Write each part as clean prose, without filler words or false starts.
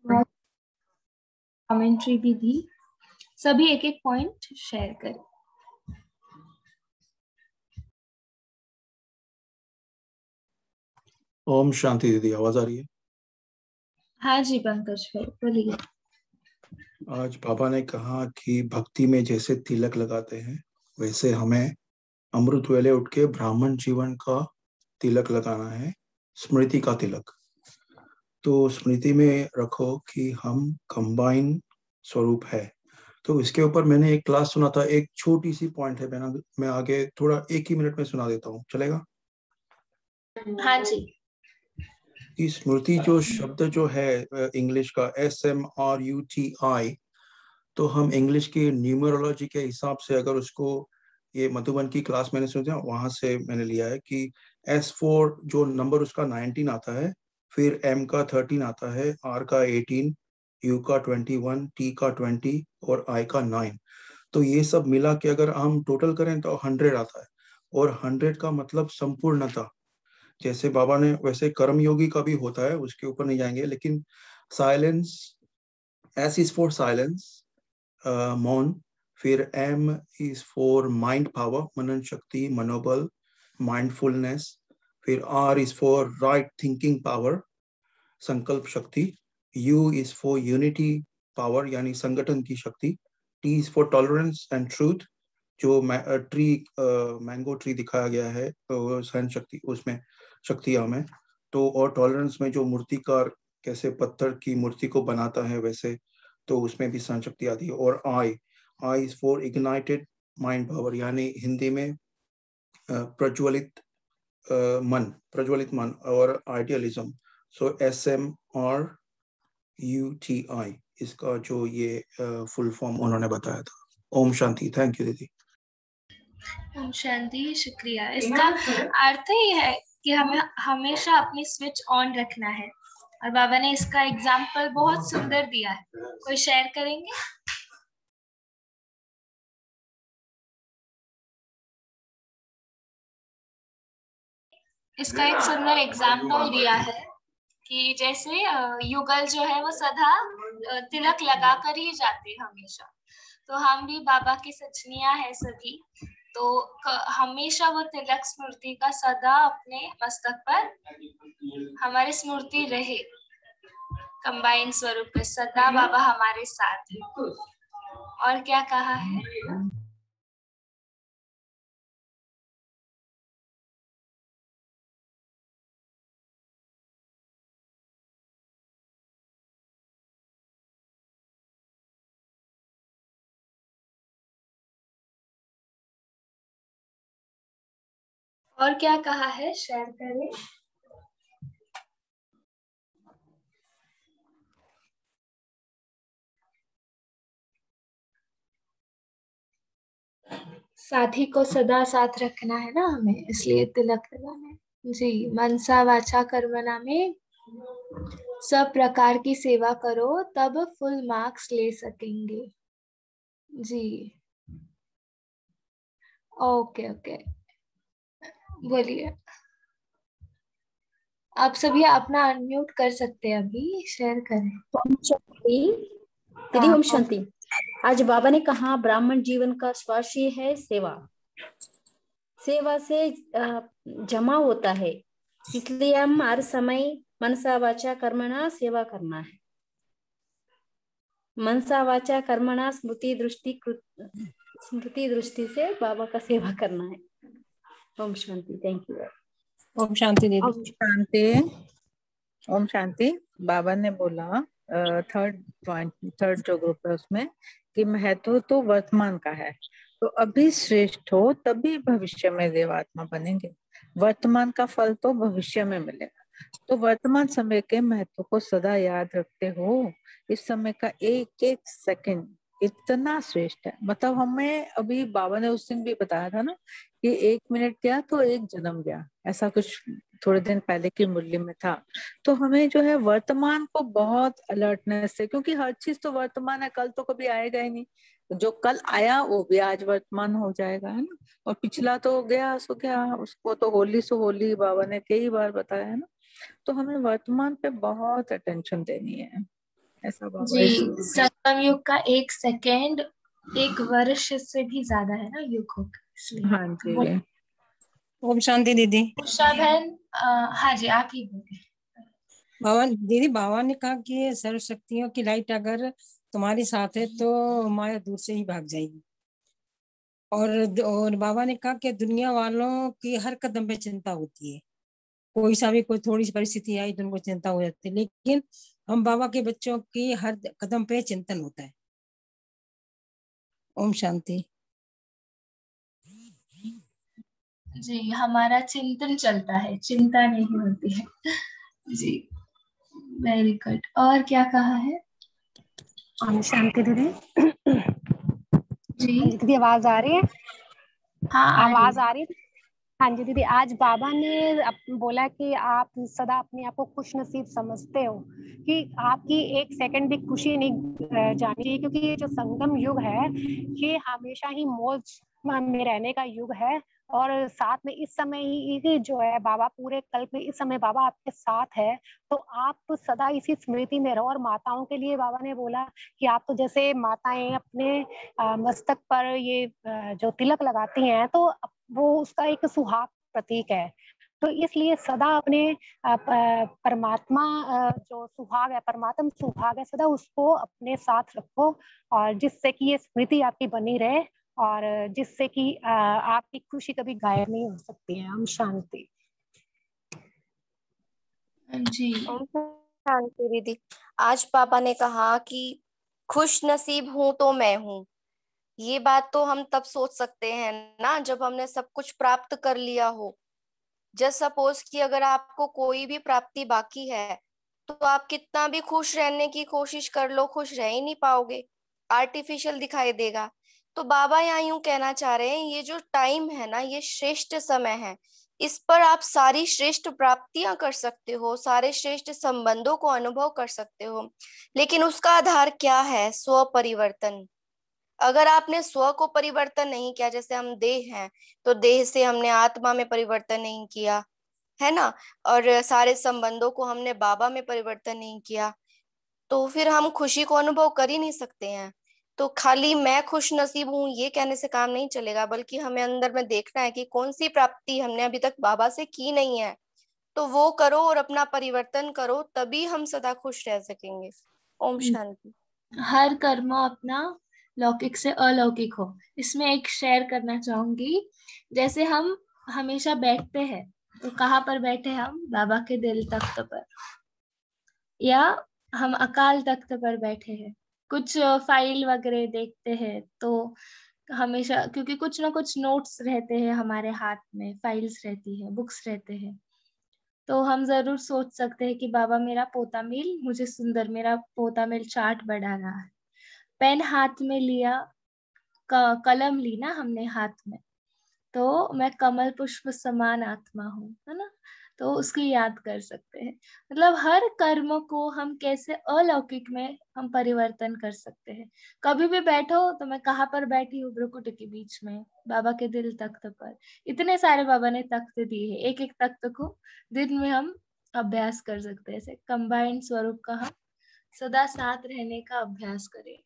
Commentary भी दी। सभी एक एक पॉइंट शेयर करें। ओम शांति दीदी, आवाज आ रही है? हाँ जी पंकज भाई बोलिए। आज बाबा ने कहा कि भक्ति में जैसे तिलक लगाते हैं वैसे हमें अमृत वेले उठ के ब्राह्मण जीवन का तिलक लगाना है, स्मृति का तिलक। तो स्मृति में रखो कि हम कंबाइन स्वरूप है। तो इसके ऊपर मैंने एक क्लास सुना था, एक छोटी सी पॉइंट है, मैं आगे थोड़ा 1 ही मिनट में सुना देता हूँ, चलेगा? हाँ जी। कि स्मृति जो शब्द जो है इंग्लिश का SMRUTI, तो हम इंग्लिश की न्यूमरोलॉजी के हिसाब से अगर उसको, ये मधुबन की क्लास मैंने सुना वहां से मैंने लिया है कि S4 जो नंबर उसका 19 आता है, फिर M का 13 आता है, R का 18, U का 21, T का 20 और I का 9। तो ये सब मिला के अगर हम टोटल करें तो 100 आता है। और 100 का मतलब संपूर्णता। जैसे बाबा ने, वैसे कर्मयोगी का भी होता है, उसके ऊपर नहीं जाएंगे, लेकिन silence, S is for silence, मौन। फिर M is for mind power, मनन शक्ति, मनोबल, माइंडफुलनेस। फिर R is for right thinking power, संकल्प शक्ति। U is for unity power, यानी संगठन की शक्ति। T is for tolerance and truth, जो ट्री, मैंगो ट्री दिखाया गया है तो सहन शक्ति, उसमें शक्ति हमें। तो और टॉलरेंस में जो मूर्तिकार कैसे पत्थर की मूर्ति को बनाता है वैसे, तो उसमें भी सहन शक्ति आती है। और I is for ignited mind power, यानी हिंदी में प्रज्वलित मन और आइडियलिज्म। सो SMRUTI इसका जो ये फुल फॉर्म उन्होंने बताया था। ओम शांति। थैंक यू दीदी। ओम शांति, शुक्रिया। इसका अर्थ ही है कि हमें हमेशा अपनी स्विच ऑन रखना है, और बाबा ने इसका एग्जाम्पल बहुत सुंदर दिया है। कोई शेयर करेंगे? इसका एक सुंदर एग्जाम्पल दिया है कि जैसे युगल जो है वो सदा तिलक लगा कर ही जाते हैं हमेशा। तो हम भी बाबा की सचनियां है सभी, तो हमेशा वो तिलक स्मृति का सदा अपने मस्तक पर हमारी स्मृति रहे। कंबाइन स्वरूप में सदा बाबा हमारे साथ है। और क्या कहा है? और क्या कहा है, शेयर करें। साथी को सदा साथ रखना है ना हमें, इसलिए तिलक लगाना है जी। मनसा वाचा कर्मणा में सब प्रकार की सेवा करो, तब फुल मार्क्स ले सकेंगे जी। ओके ओके, बोलिए। आप सभी अपना अनम्यूट कर सकते हैं, अभी शेयर करें। ओम शांति दीदी, ओम शांति। आज बाबा ने कहा ब्राह्मण जीवन का स्वास्थ्य है सेवा। सेवा से जमा होता है, इसलिए हम हर समय मनसा वाचा कर्मणा सेवा करना है। मनसा वाचा कर्मणा स्मृति दृष्टि से बाबा का सेवा करना है। ओम शांति। Thank you. ओम शांति दीदी। ओम शांति। ओम शांति। बाबा ने बोला थर्ड जो ग्रुप है उसमें कि महत्व तो वर्तमान का है, तो अभी श्रेष्ठ हो तभी भविष्य में देवात्मा बनेंगे। वर्तमान का फल तो भविष्य में मिलेगा। तो वर्तमान समय के महत्व को सदा याद रखते हो। इस समय का एक एक सेकंड इतना श्रेष्ठ है। मतलब हमें अभी बाबा ने उस दिन भी बताया था ना कि 1 मिनट गया तो एक जन्म गया, ऐसा कुछ थोड़े दिन पहले की मुरली में था। तो हमें जो है वर्तमान को बहुत अलर्टनेस है, क्योंकि हर चीज तो वर्तमान है, कल तो कभी आएगा ही नहीं। जो कल आया वो भी आज वर्तमान हो जाएगा, है ना। और पिछला तो गया सो गया, उसको तो होली सो होली बाबा ने कई बार बताया है ना। तो हमें वर्तमान पे बहुत अटेंशन देनी है, ऐसा बाबा जी, इसीलिए। संगम युग का 1 सेकेंड 1 वर्ष से भी ज्यादा है ना युग होगा, इसलिए। हाँ जी। ओम शांति दीदी। उषा बहन, हाँ जी आप ही बोलिए। बाबा ने कहा कि सर्व शक्तियों की लाइट अगर तुम्हारे साथ है तो माया दूर से ही भाग जाएगी। और बाबा ने कहा कि दुनिया वालों की हर कदम पे चिंता होती है, कोई सा भी कोई थोड़ी सी परिस्थिति आई तो उनको चिंता हो जाती है, लेकिन हम बाबा के बच्चों की हर कदम पे चिंतन होता है। ओम शांति। जी, हमारा चिंतन चलता है, चिंता नहीं होती है। जी, वेरी गुड। और क्या कहा है? ओम शांति दीदी। जी हाँ जी दीदी, आवाज आ रही है? हाँ, आवाज आ रही है? हाँ जी दीदी, आज बाबा ने बोला कि आप सदा अपने आप को खुश नसीब समझते हो, कि आपकी 1 सेकंड भी खुशी नहीं जानी चाहिए, क्योंकि ये जो संगम युग है ये हमेशा ही मौज में रहने का युग है। और साथ में इस समय ही जो है बाबा पूरे कल्प में इस समय बाबा आपके साथ है, तो आप सदा इसी स्मृति में रहो। और माताओं के लिए बाबा ने बोला कि आप तो जैसे माताएं अपने मस्तक पर ये जो तिलक लगाती हैं, तो वो उसका एक सुहाग प्रतीक है। तो इसलिए सदा अपने परमात्मा जो सुहाग है, परमात्म सुहाग है, सदा उसको अपने साथ रखो, और जिससे कि ये स्मृति आपकी बनी रहे, और जिससे कि आपकी खुशी कभी गायब नहीं हो सकती है। हम शांति। जी। ओम शांति दीदी। आज पापा ने कहा कि खुश नसीब हूं तो मैं हूं। ये बात तो हम तब सोच सकते हैं ना जब हमने सब कुछ प्राप्त कर लिया हो। जस्ट सपोज कि अगर आपको कोई भी प्राप्ति बाकी है तो आप कितना भी खुश रहने की कोशिश कर लो, खुश रह ही नहीं पाओगे, आर्टिफिशियल दिखाई देगा। तो बाबा यहाँ यूं कहना चाह रहे हैं, ये जो टाइम है ना, ये श्रेष्ठ समय है। इस पर आप सारी श्रेष्ठ प्राप्तियां कर सकते हो, सारे श्रेष्ठ संबंधों को अनुभव कर सकते हो, लेकिन उसका आधार क्या है? स्व परिवर्तन। अगर आपने स्व को परिवर्तन नहीं किया, जैसे हम देह हैं तो देह से हमने आत्मा में परिवर्तन नहीं किया, है ना, और सारे संबंधों को हमने बाबा में परिवर्तन नहीं किया, तो फिर हम खुशी को अनुभव कर ही नहीं सकते हैं। तो खाली मैं खुश नसीब हूँ ये कहने से काम नहीं चलेगा, बल्कि हमें अंदर में देखना है कि कौन सी प्राप्ति हमने अभी तक बाबा से की नहीं है, तो वो करो और अपना परिवर्तन करो, तभी हम सदा खुश रह सकेंगे। ओम शांति। हर कर्म अपना लौकिक से अलौकिक हो। इसमें एक शेयर करना चाहूंगी। जैसे हम हमेशा बैठते हैं तो कहाँ पर बैठे हम? बाबा के दिल तख्त पर, या हम अकाल तख्त पर बैठे हैं। कुछ फाइल वगैरह देखते हैं तो हमेशा, क्योंकि कुछ ना कुछ नोट्स रहते हैं हमारे हाथ में, फाइल्स रहती है, बुक्स रहते हैं, तो हम जरूर सोच सकते हैं कि बाबा मेरा पोता मिल मुझे सुंदर, मेरा पोता मिल चार्ट बढ़ा रहा है। पेन हाथ में लिया, कलम ली ना हमने हाथ में, तो मैं कमल पुष्प समान आत्मा हूँ, है ना, तो उसकी याद कर सकते हैं। मतलब हर कर्म को हम कैसे अलौकिक में हम परिवर्तन कर सकते हैं। कभी भी बैठो तो मैं कहाँ पर बैठी हूँ? भ्रुकुट के बीच में, बाबा के दिल तख्त पर। इतने सारे बाबा ने तख्त दिए हैं, एक एक तख्त को दिन में हम अभ्यास कर सकते हैं। ऐसे कंबाइंड स्वरूप का हम सदा साथ रहने का अभ्यास करें।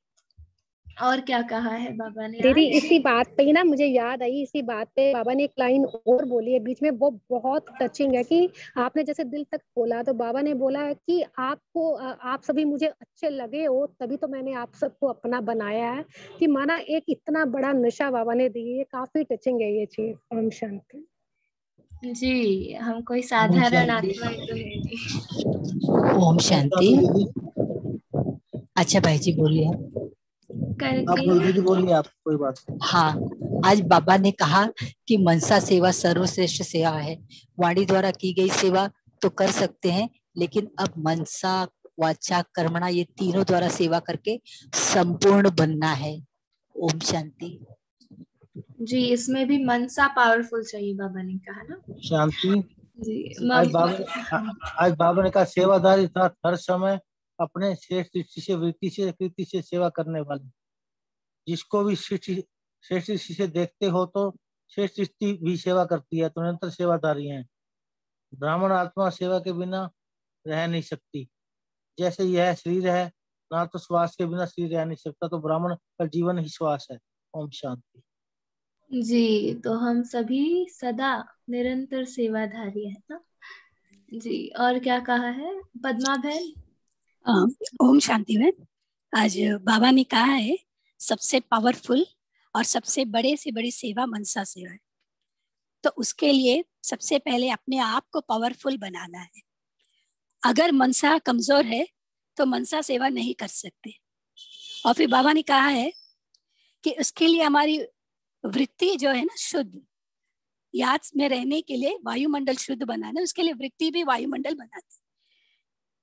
और क्या कहा है बाबा ने दीदी आज? इसी बात पे ही ना मुझे याद आई, इसी बात पे बाबा ने एक लाइन और बोली है बीच में, वो बहुत टचिंग है। कि आपने जैसे दिल तक बोला, तो बाबा ने बोला है कि आपको आप सभी मुझे अच्छे लगे हो, तभी तो मैंने आप सबको अपना बनाया है। कि माना एक इतना बड़ा नशा बाबा ने दी है, काफी टचिंग है ये चीज। ओम शांति। जी, हम कोई साधारण आत्मा तो है जी। ओम शांति। अच्छा भाई जी बोलिए। करके दीदी बोलिए, आप कोई बात। हाँ, आज बाबा ने कहा कि मनसा सेवा सर्वश्रेष्ठ सेवा है। वाणी द्वारा की गई सेवा तो कर सकते हैं, लेकिन अब मनसा वाचा कर्मणा ये तीनों द्वारा सेवा करके संपूर्ण बनना है। ओम शांति। जी, इसमें भी मनसा पावरफुल चाहिए, बाबा ने कहा ना। शांति। जी, आज बाबा ने कहा सेवादारी था हर समय अपने श्रेष्ठ दृष्टि से, वृत्ति से, कृति से सेवा करने वाले। जिसको भी श्रेष्ठ दृष्टि से देखते हो तो श्रेष्ठ दृष्टि भी सेवा करती है, तो निरंतर सेवादारी हैं। ब्राह्मण आत्मा सेवा के बिना रह नहीं सकती। जैसे यह शरीर है, ना तो श्वास के बिना शरीर रह नहीं सकता, तो ब्राह्मण का जीवन ही श्वास है। ओम शांति। जी, तो हम सभी सदा निरंतर सेवाधारी है ना जी। और क्या कहा है पद्मा बहन? ओम शांति में आज बाबा ने कहा है सबसे पावरफुल और सबसे बड़े से बड़ी सेवा मनसा सेवा है। तो उसके लिए सबसे पहले अपने आप को पावरफुल बनाना है। अगर मनसा कमजोर है तो मनसा सेवा नहीं कर सकते। और फिर बाबा ने कहा है कि उसके लिए हमारी वृत्ति जो है ना शुद्ध, याद में रहने के लिए वायुमंडल शुद्ध बनाना, उसके लिए वृत्ति भी वायुमंडल बनाती।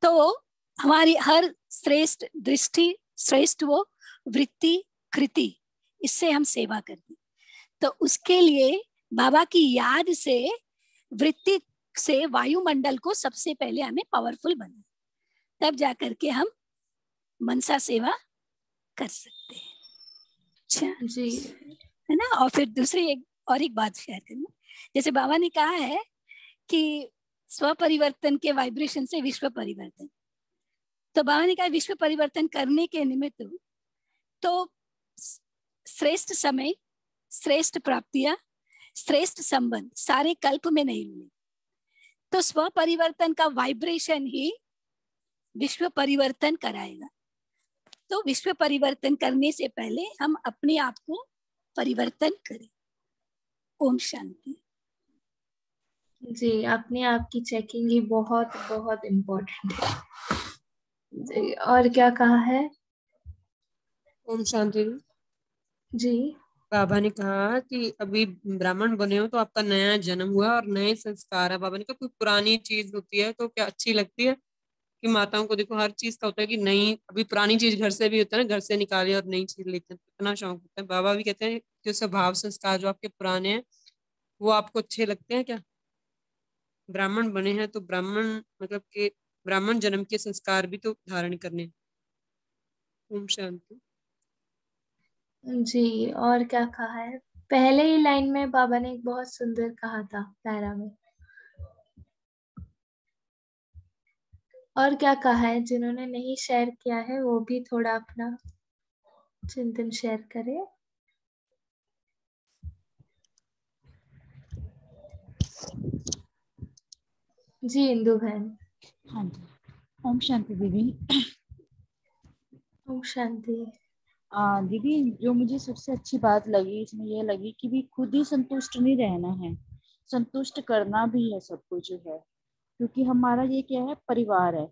तो हमारी हर श्रेष्ठ दृष्टि, श्रेष्ठ वो वृत्ति कृति, इससे हम सेवा करते। तो उसके लिए बाबा की याद से, वृत्ति से वायुमंडल को सबसे पहले हमें पावरफुल बनाना, तब जाकर के हम मनसा सेवा कर सकते हैं। अच्छा जी है ना। और फिर दूसरी एक बात शेयर करना, जैसे बाबा ने कहा है कि स्व परिवर्तन के वाइब्रेशन से विश्व परिवर्तन। तो बाबा ने कहा विश्व परिवर्तन करने के निमित्त तो श्रेष्ठ समय, श्रेष्ठ प्राप्तियां, श्रेष्ठ संबंध सारे कल्प में नहीं मिले। तो स्व परिवर्तन का वाइब्रेशन ही विश्व परिवर्तन कराएगा। तो विश्व परिवर्तन करने से पहले हम अपने आप को परिवर्तन करें। ओम शांति। जी, अपने आप की चेकिंग ही बहुत बहुत इम्पोर्टेंट है जी। और क्या कहा है? ओम शांति जी। बाबा ने कहा कि अभी ब्राह्मण बने हो तो आपका नया जन्म हुआ और नए संस्कार है। बाबा ने कहा कोई पुरानी चीज होती है तो क्या अच्छी लगती है कि माताओं को देखो हर चीज का होता है कि नई, अभी पुरानी चीज घर से भी होता है ना, घर से निकाले और नई चीज लेते हैं, इतना शौक होता है। बाबा भी कहते हैं जो स्वभाव संस्कार जो आपके पुराने हैं वो आपको अच्छे लगते हैं क्या? ब्राह्मण बने हैं तो ब्राह्मण मतलब के ब्राह्मण जन्म के संस्कार भी तो धारण करने। ओम शांति। जी, और क्या कहा है? पहले ही लाइन में बाबा ने एक बहुत सुंदर कहा था पैरा में। और क्या कहा है? जिन्होंने नहीं शेयर किया है वो भी थोड़ा अपना चिंतन शेयर करे। जी इंदु बहन। हाँ जी, ओम शांति दीदी। ओम शांति। दीदी जो मुझे सबसे अच्छी बात लगी इसमें यह लगी कि भी खुद ही संतुष्ट नहीं रहना है, संतुष्ट करना भी है सब कुछ है, क्योंकि हमारा ये क्या है, परिवार है।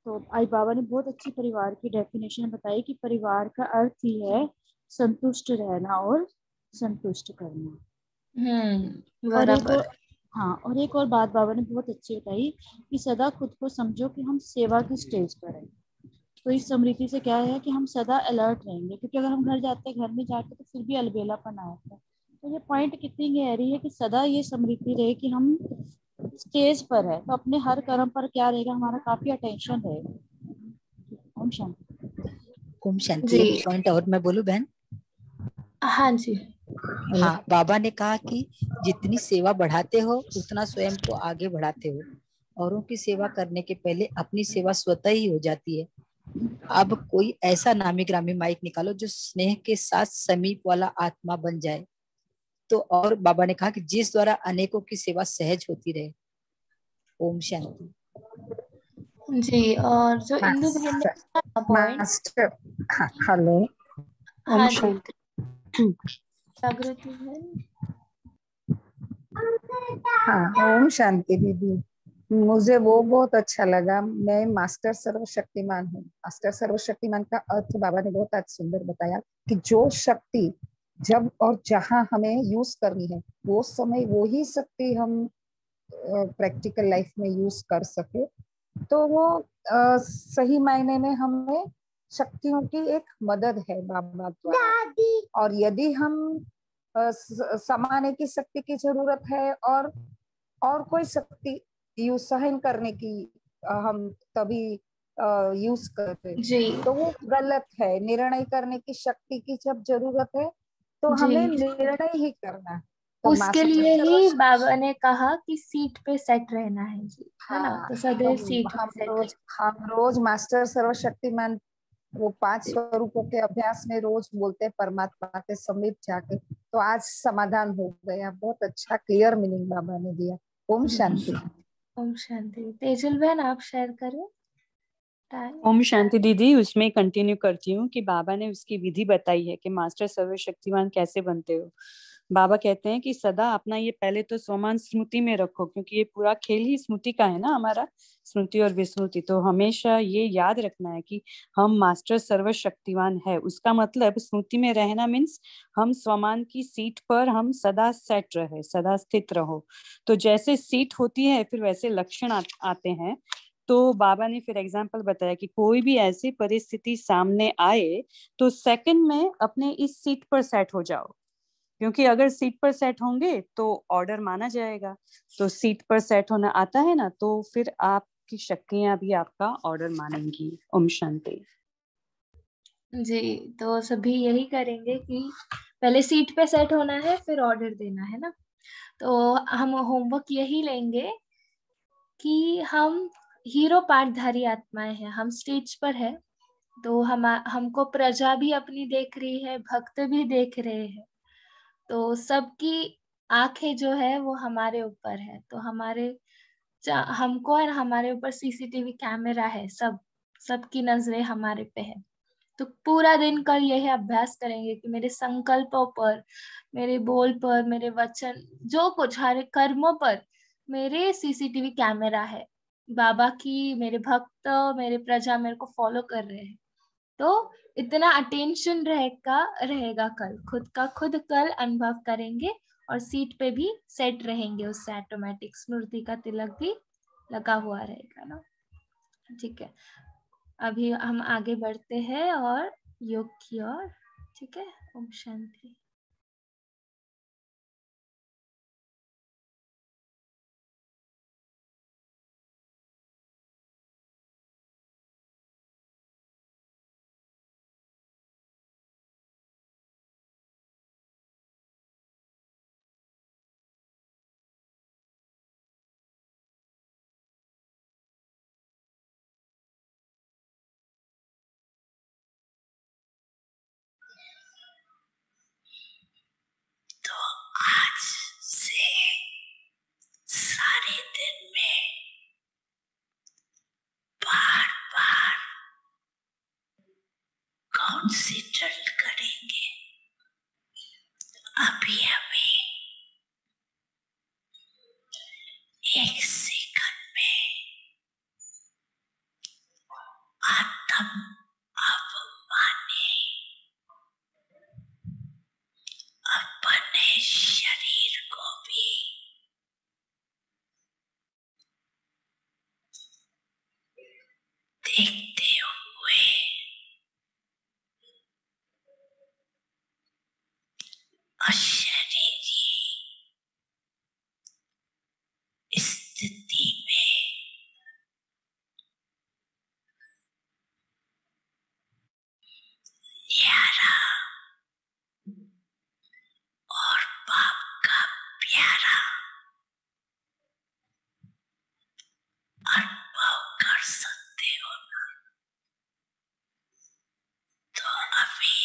तो आई बाबा ने बहुत अच्छी परिवार की डेफिनेशन बताई कि परिवार का अर्थ ही है संतुष्ट रहना और संतुष्ट करना। बराबर। हाँ, और एक और बात बाबा ने बहुत अच्छी बताई कि सदा खुद को समझो कि हम सेवा की स्टेज पर हैं। तो इस स्मृति से क्या है कि हम सदा अलर्ट रहेंगे, क्योंकि अगर हम घर जाते हैं, घर में जाके तो फिर भी अलबेलापन आता है। तो ये पॉइंट कितनी गहरी है कि सदा ये स्मृति रहे कि हम स्टेज पर है, तो अपने हर कर्म पर क्या रहेगा, हमारा काफी अटेंशन रहेगा। ओम शांति। ओम शांति। एक पॉइंट और मैं बोलूं बहन? हाँ जी। हाँ, बाबा ने कहा कि जितनी सेवा बढ़ाते हो उतना स्वयं को आगे बढ़ाते हो। औरों की सेवा करने के पहले अपनी सेवा स्वतः ही हो जाती है। अब कोई ऐसा नामी ग्रामी माइक निकालो जो स्नेह के साथ समीप वाला आत्मा बन जाए। तो और बाबा ने कहा कि जिस द्वारा अनेकों की सेवा सहज होती रहे। ओम शांति। जी, और जो इंदु बहन ने कहा पॉइंट। हेलो। ओम शांति। जागृति बहन। हाँ, ओम शांति दीदी। मुझे वो बहुत अच्छा लगा। मैं मास्टर सर्वशक्तिमान हूँ। मास्टर सर्वशक्तिमान का अर्थ बाबा ने बहुत आज सुंदर बताया कि जो शक्ति जब और जहां हमें यूज करनी है वो समय वो ही शक्ति हम प्रैक्टिकल लाइफ में यूज कर सके, तो वो सही मायने में हमें शक्तियों की एक मदद है बाबा द्वारा। और यदि हम समाने की शक्ति की जरूरत है और कोई शक्ति यूज सहन करने की हम तभी यूज करते तो वो गलत है। निर्णय करने की शक्ति की जब जरूरत है तो हमें निर्णय ही करना है। तो उसके लिए ही बाबा ने कहा कि सीट पे सेट रहना है जी, है ना। तो सदैव सीट पे सेट। हम रोज मास्टर सर्वशक्तिमान वो 5 स्वरूपों के अभ्यास में रोज बोलते हैं परमात्मा के समीप जाके, तो आज समाधान हो गया। बहुत अच्छा क्लियर मीनिंग बाबा ने दिया। ओम शांति। ओम शांति। तेजल बहन आप शेयर करें। ओम शांति दीदी, उसमें कंटिन्यू करती हूँ कि बाबा ने उसकी विधि बताई है कि मास्टर सर्वशक्तिमान कैसे बनते हो। बाबा कहते हैं कि सदा अपना ये पहले तो स्वमान स्मृति में रखो, क्योंकि ये पूरा खेल ही स्मृति का है ना हमारा, स्मृति और विस्मृति। तो हमेशा ये याद रखना है कि हम मास्टर सर्वशक्तिमान है। उसका मतलब स्मृति में रहना मीन्स हम स्वमान की सीट पर हम सदा सेट रहे, सदा स्थित रहो। तो जैसे सीट होती है फिर वैसे लक्षण आते हैं। तो बाबा ने फिर एग्जाम्पल बताया कि कोई भी ऐसी परिस्थिति सामने आए तो सेकंड में अपने इस सीट पर सेट हो जाओ, क्योंकि अगर सीट पर सेट होंगे तो ऑर्डर माना जाएगा। तो सीट पर सेट होना आता है ना, तो फिर आपकी शक्तियां भी आपका ऑर्डर मानेंगी। ओम शांति। जी, तो सभी यही करेंगे कि पहले सीट पे सेट होना है फिर ऑर्डर देना है ना। तो हम होमवर्क यही लेंगे कि हम हीरो पाठधारी आत्माएं हैं, हम स्टेज पर है, तो हमको प्रजा भी अपनी देख रही है, भक्त भी देख रहे हैं, तो सबकी आंखें जो है वो हमारे ऊपर है। तो हमको और हमारे ऊपर सीसीटीवी कैमरा है, सबकी नजरें हमारे पे है। तो पूरा दिन कल यही अभ्यास करेंगे कि मेरे संकल्पों पर, मेरे बोल पर, मेरे वचन, जो कुछ हर कर्मों पर मेरे सीसीटीवी कैमरा है। बाबा की, मेरे भक्त, मेरे प्रजा मेरे को फॉलो कर रहे हैं। तो इतना अटेंशन रहेगा कल, खुद का खुद कल अनुभव करेंगे और सीट पे भी सेट रहेंगे, उससे ऑटोमेटिक स्मृति का तिलक भी लगा हुआ रहेगा ना। ठीक है, अभी हम आगे बढ़ते हैं और योग की ओर। ठीक है, ओम शांति। आज से सारे दिन में बार बार कॉन्सेंट्रेट करेंगे। अभी अभी 1 सेकंड में आत्म अभिमानी अपने शरीर को भी देखते हुए अशरीरी स्थिति में न्यारा और बाप का प्यारा अनुभव कर सकते हो ना। तो अभी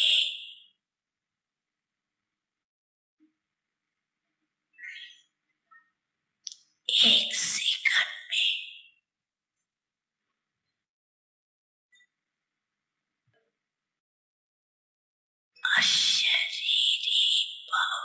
1 सेकंड में अशरीरी भव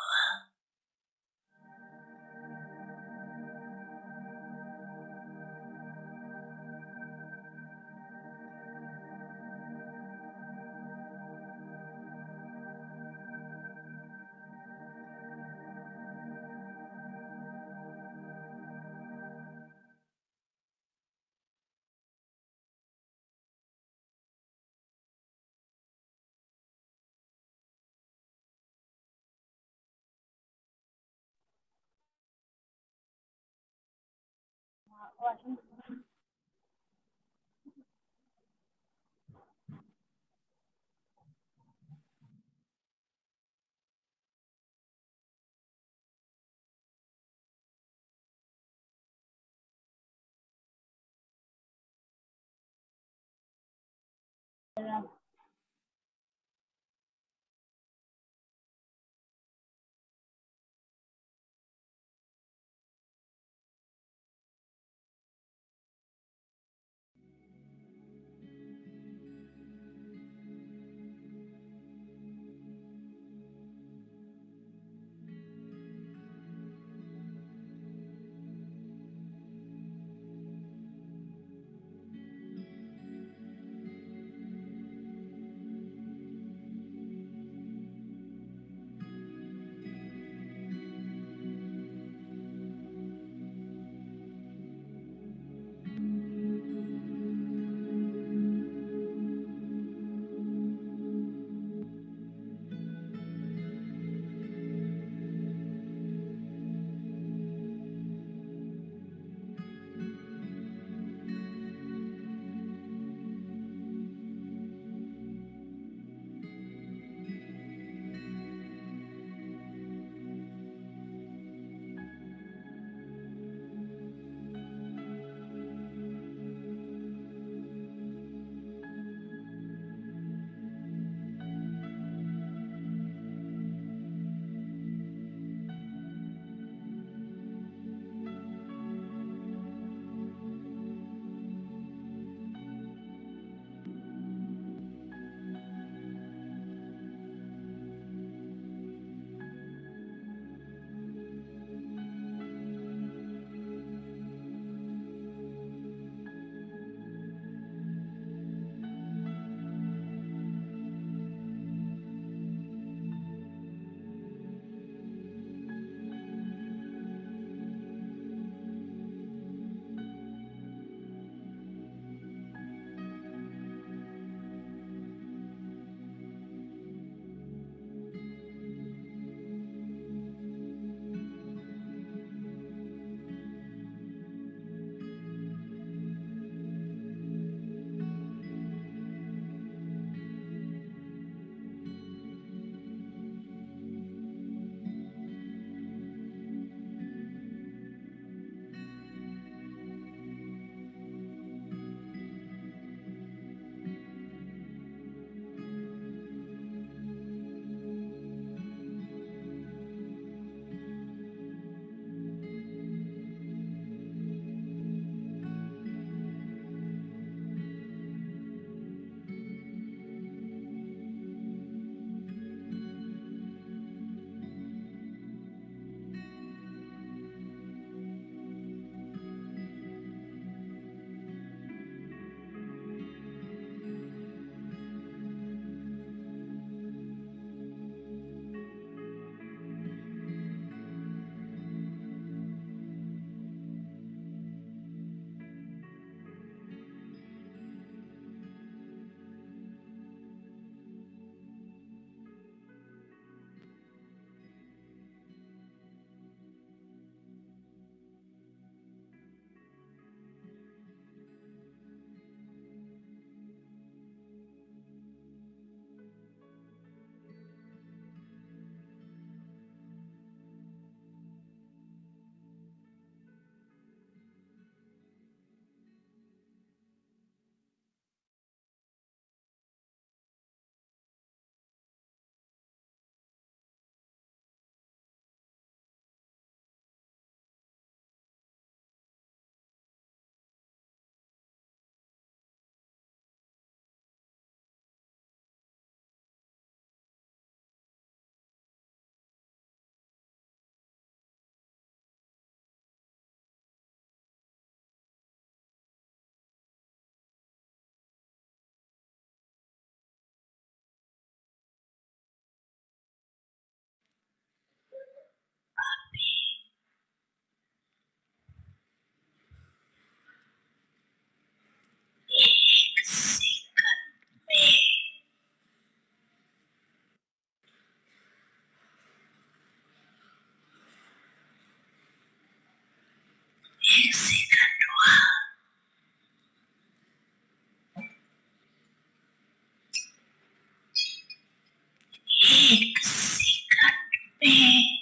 एक सेकंड में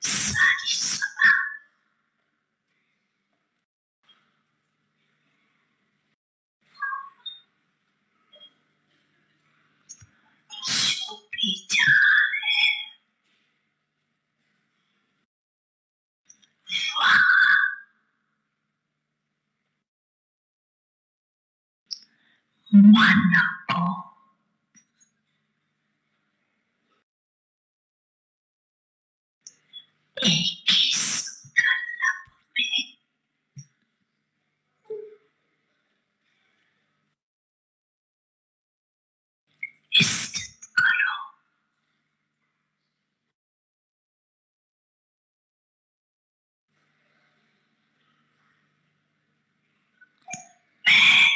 सारी सभा जो भी जहाँ है वहाँ मन को एक ही संकल्प में स्थित करो। मैं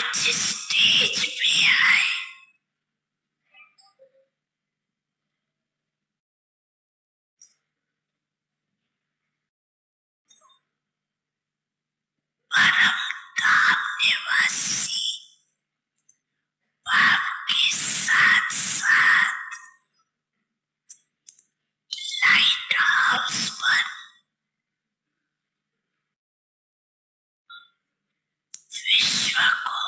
आज स्टेज पे आए। परम धाम निवासी बाप के साथ साथ लाइट हाउस पर विश्व को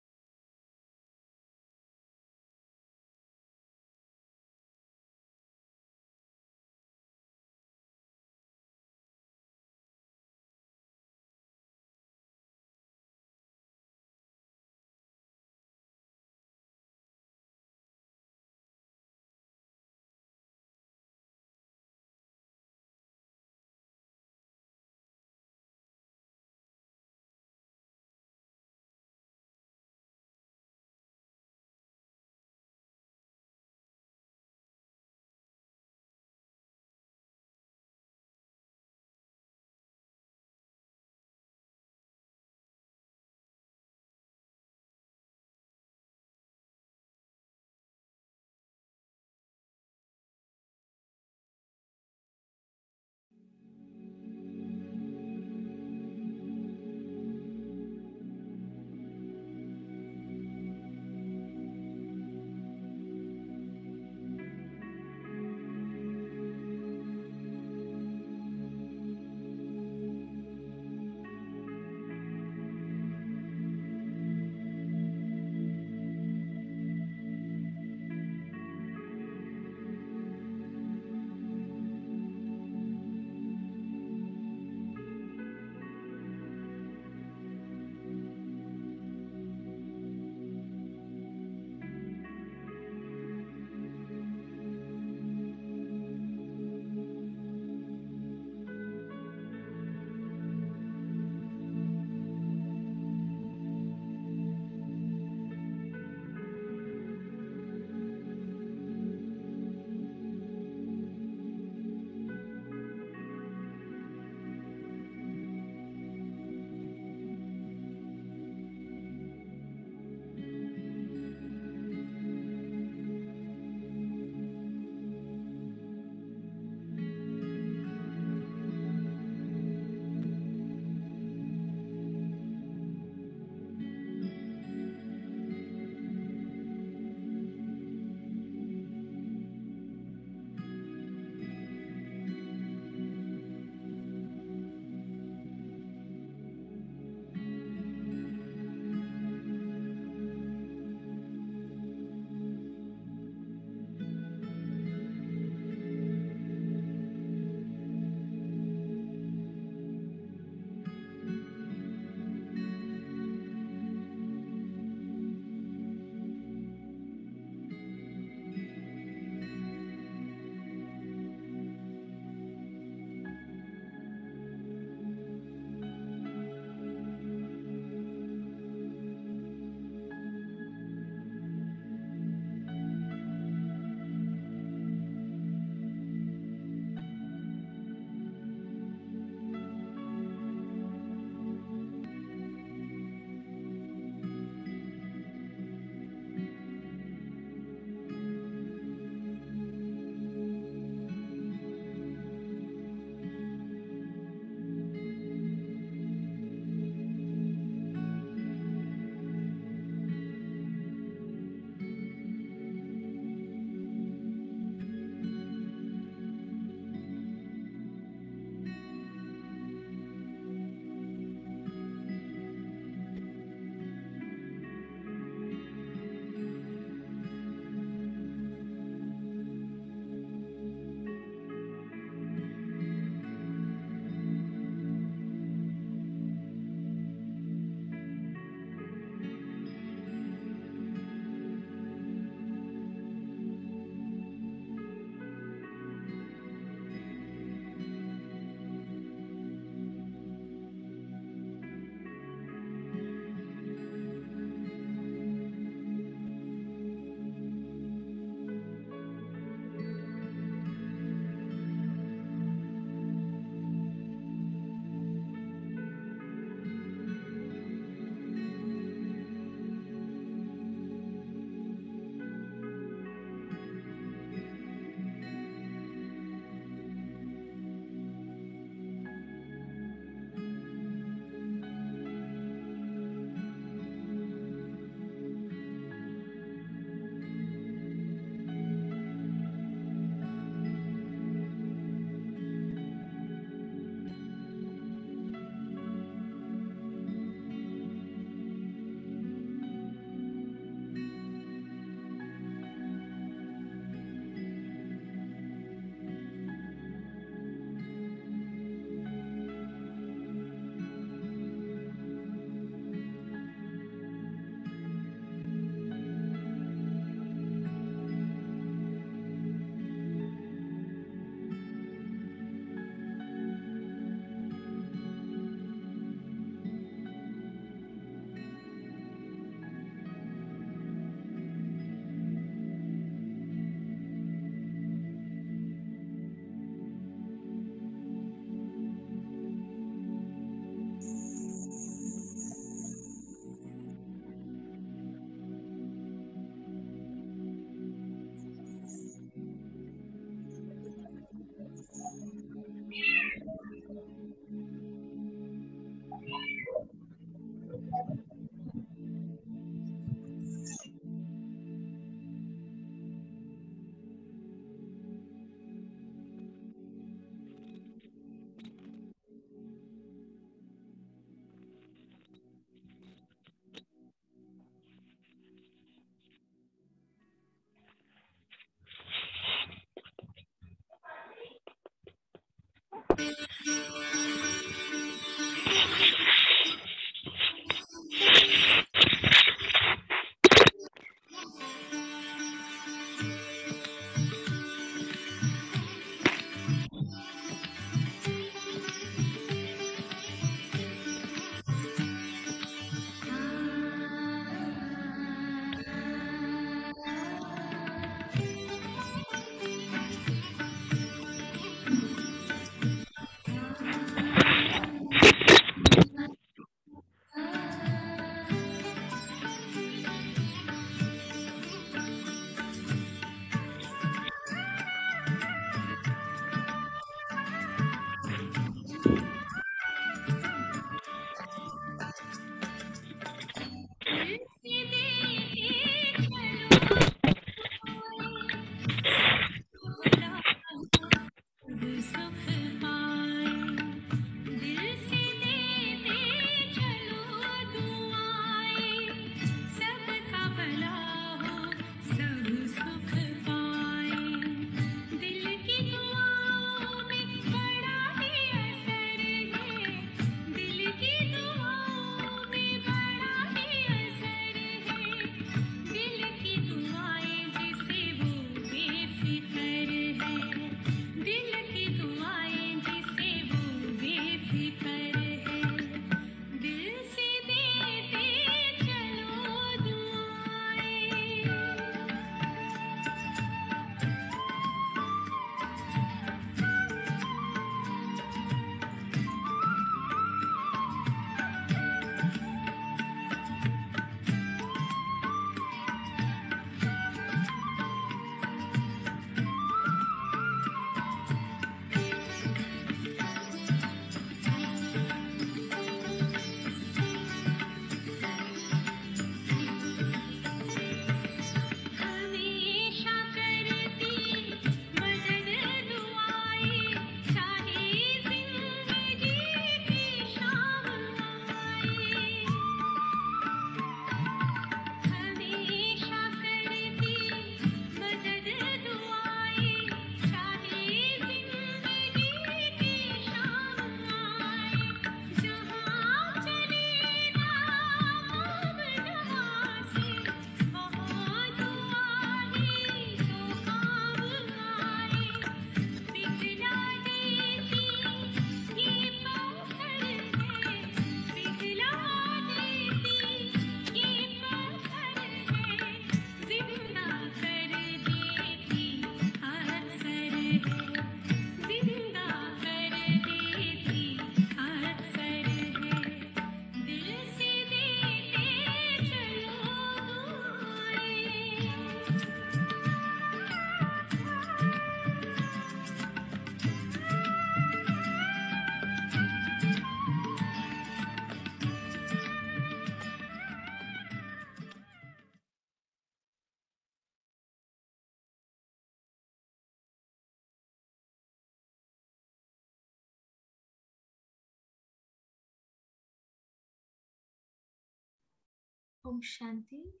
ओम शांति,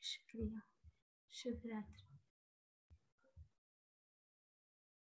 शुक्रिया, शुभ रात्रि।